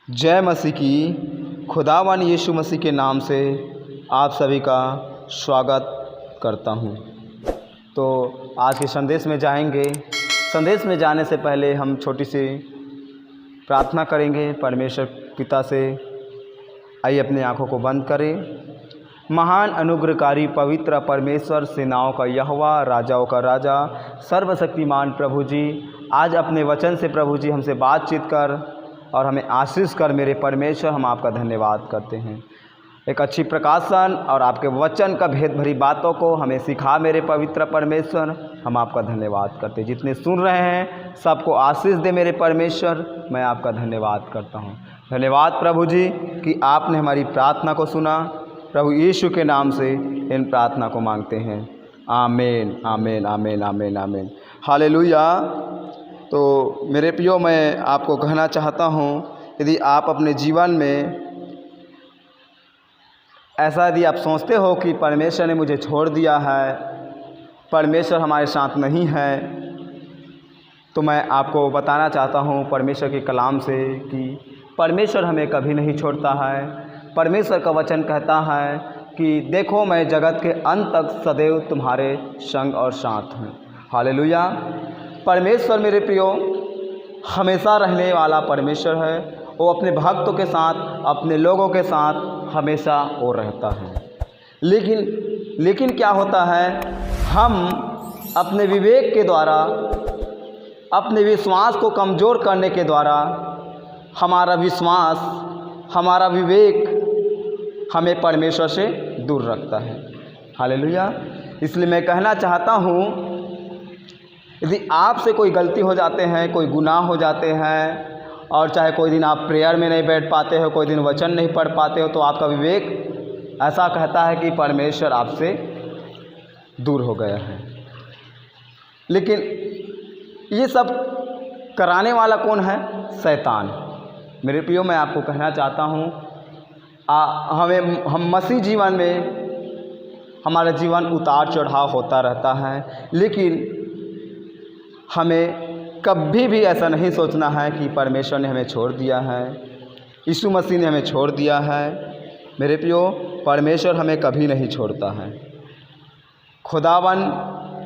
जय मसीह की। खुदावन यीशु मसीह के नाम से आप सभी का स्वागत करता हूं। तो आज के संदेश में जाएंगे। संदेश में जाने से पहले हम छोटी सी प्रार्थना करेंगे परमेश्वर पिता से। आइए अपनी आंखों को बंद करें। महान अनुग्रहकारी पवित्र परमेश्वर, सेनाओं का यहोवा, राजाओं का राजा, सर्वशक्तिमान प्रभु जी, आज अपने वचन से प्रभु जी हमसे बातचीत कर और हमें आशीष कर मेरे परमेश्वर, हम आपका धन्यवाद करते हैं। एक अच्छी प्रकाशन और आपके वचन का भेद भरी बातों को हमें सिखा मेरे पवित्र परमेश्वर, हम आपका धन्यवाद करते हैं। जितने सुन रहे हैं सबको आशीष दे मेरे परमेश्वर, मैं आपका धन्यवाद करता हूँ। धन्यवाद प्रभु जी कि आपने हमारी प्रार्थना को सुना। प्रभु यीशु के नाम से इन प्रार्थना को मांगते हैं, आमीन आमीन आमीन आमीन आमीन। हालेलुया। तो मेरे प्रियो, मैं आपको कहना चाहता हूँ, यदि आप अपने जीवन में ऐसा यदि आप सोचते हो कि परमेश्वर ने मुझे छोड़ दिया है, परमेश्वर हमारे साथ नहीं है, तो मैं आपको बताना चाहता हूँ परमेश्वर के कलाम से कि परमेश्वर हमें कभी नहीं छोड़ता है। परमेश्वर का वचन कहता है कि देखो मैं जगत के अंत तक सदैव तुम्हारे संग और साथ हूँ। हालेलुया। परमेश्वर मेरे प्रियो हमेशा रहने वाला परमेश्वर है। वो अपने भक्तों के साथ, अपने लोगों के साथ हमेशा वो रहता है। लेकिन क्या होता है, हम अपने विवेक के द्वारा, अपने विश्वास को कमज़ोर करने के द्वारा, हमारा विश्वास, हमारा विवेक हमें परमेश्वर से दूर रखता है। हालेलुया। इसलिए मैं कहना चाहता हूँ, यदि आपसे कोई गलती हो जाते हैं, कोई गुनाह हो जाते हैं, और चाहे कोई दिन आप प्रेयर में नहीं बैठ पाते हो, कोई दिन वचन नहीं पढ़ पाते हो, तो आपका विवेक ऐसा कहता है कि परमेश्वर आपसे दूर हो गया है। लेकिन ये सब कराने वाला कौन है? शैतान। मेरे प्रियो, मैं आपको कहना चाहता हूँ, हम मसीह जीवन में हमारा जीवन उतार चढ़ाव होता रहता है, लेकिन हमें कभी भी ऐसा नहीं सोचना है कि परमेश्वर ने हमें छोड़ दिया है, यीशु मसीह ने हमें छोड़ दिया है। मेरे प्रियो, परमेश्वर हमें कभी नहीं छोड़ता है। खुदावन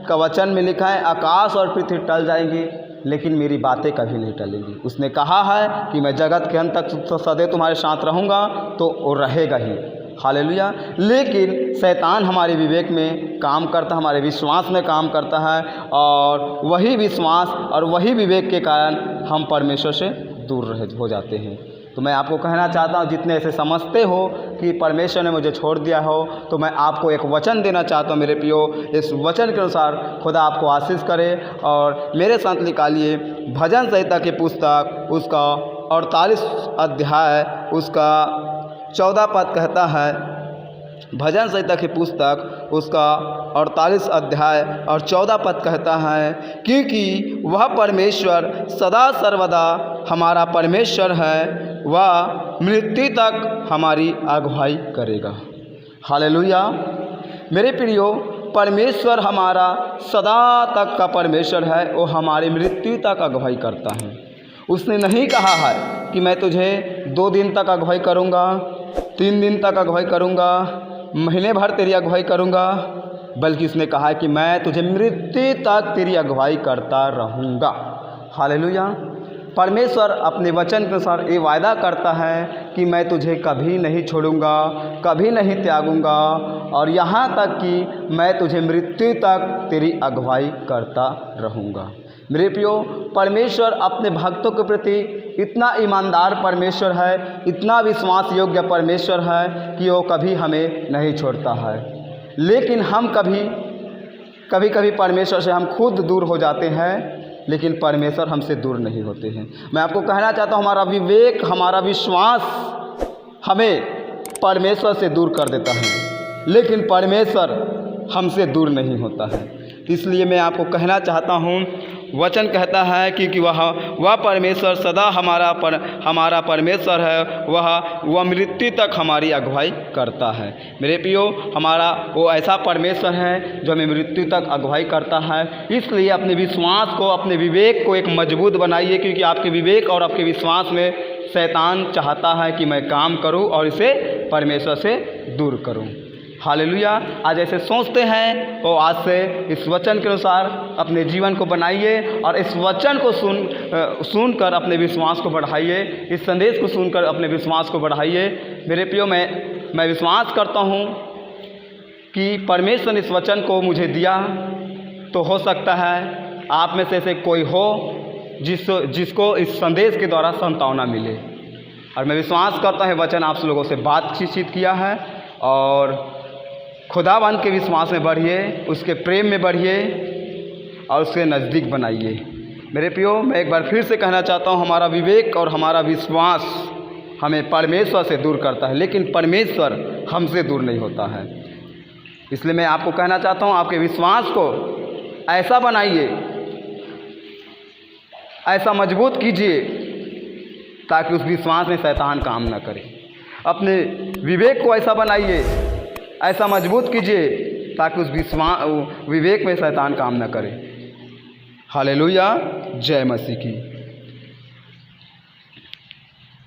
का वचन में लिखा है, आकाश और पृथ्वी टल जाएंगी लेकिन मेरी बातें कभी नहीं टलेंगी। उसने कहा है कि मैं जगत के अंत तक सदैव तुम्हारे साथ रहूँगा, तो वो रहेगा ही। हालेलुया। लेकिन शैतान हमारे विवेक में काम करता है, हमारे विश्वास में काम करता है, और वही विश्वास और वही विवेक के कारण हम परमेश्वर से दूर हो जाते हैं। तो मैं आपको कहना चाहता हूँ, जितने ऐसे समझते हो कि परमेश्वर ने मुझे छोड़ दिया हो, तो मैं आपको एक वचन देना चाहता हूँ मेरे प्रियो। इस वचन के अनुसार खुदा आपको आशीष करे। और मेरे साथ निकालिए भजन संहिता की पुस्तक, उसका 48 अध्याय, उसका 14 पद कहता है। भजन संहिता की पुस्तक, उसका 48 अध्याय और 14 पद कहता है, क्योंकि वह परमेश्वर सदा सर्वदा हमारा परमेश्वर है, वह मृत्यु तक हमारी अगुवाई करेगा। हालेलुया। मेरे प्रियो, परमेश्वर हमारा सदा तक का परमेश्वर है, वो हमारी मृत्यु तक अगुवाई करता है। उसने नहीं कहा है कि मैं तुझे 2 दिन तक अगुवाई करूँगा, 3 दिन तक अगुवाई करूँगा, महीने भर तेरी अगुवाई करूँगा, बल्कि उसने कहा है कि मैं तुझे मृत्यु तक तेरी अगुवाई करता रहूँगा। हालेलुया। परमेश्वर अपने वचन के अनुसार ये वायदा करता है कि मैं तुझे कभी नहीं छोड़ूंगा, कभी नहीं त्यागूंगा, और यहाँ तक कि मैं तुझे मृत्यु तक तेरी अगुवाई करता रहूँगा। मेरे प्रियो, परमेश्वर अपने भक्तों के प्रति इतना ईमानदार परमेश्वर है, इतना विश्वास योग्य परमेश्वर है कि वो कभी हमें नहीं छोड़ता है। लेकिन हम कभी परमेश्वर से हम खुद दूर हो जाते हैं, लेकिन परमेश्वर हमसे दूर नहीं होते हैं। मैं आपको कहना चाहता हूँ, हमारा विवेक, हमारा विश्वास हमें परमेश्वर से दूर कर देता है, लेकिन परमेश्वर हमसे दूर नहीं होता है। इसलिए मैं आपको कहना चाहता हूँ, वचन कहता है कि वह परमेश्वर सदा हमारा परमेश्वर है, वह मृत्यु तक हमारी अगुवाई करता है। मेरे प्रियो, हमारा वो ऐसा परमेश्वर है जो हमें मृत्यु तक अगुवाई करता है। इसलिए अपने विश्वास को, अपने विवेक को एक मजबूत बनाइए, क्योंकि आपके विवेक और आपके विश्वास में शैतान चाहता है कि मैं काम करूं और इसे परमेश्वर से दूर करूं। हालेलुया। आज ऐसे सोचते हैं तो आज से इस वचन के अनुसार अपने जीवन को बनाइए और इस वचन को सुनकर अपने विश्वास को बढ़ाइए, इस संदेश को सुनकर अपने विश्वास को बढ़ाइए। मेरे प्रियो, मैं विश्वास करता हूँ कि परमेश्वर ने इस वचन को मुझे दिया, तो हो सकता है आप में से ऐसे कोई हो जिसको इस संदेश के द्वारा सांत्वना मिले। और मैं विश्वास करता हूँ वचन आप लोगों से बातचीत किया है और खुदावंद के विश्वास में बढ़िए, उसके प्रेम में बढ़िए और उसके नज़दीक बनाइए। मेरे प्रियो, मैं एक बार फिर से कहना चाहता हूँ, हमारा विवेक और हमारा विश्वास हमें परमेश्वर से दूर करता है, लेकिन परमेश्वर हमसे दूर नहीं होता है। इसलिए मैं आपको कहना चाहता हूँ, आपके विश्वास को ऐसा बनाइए, ऐसा मजबूत कीजिए ताकि उस विश्वास में शैतान काम न करे। अपने विवेक को ऐसा बनाइए, ऐसा मजबूत कीजिए ताकि उस विवेक में शैतान काम न करे। हालेलुया। जय मसीह की।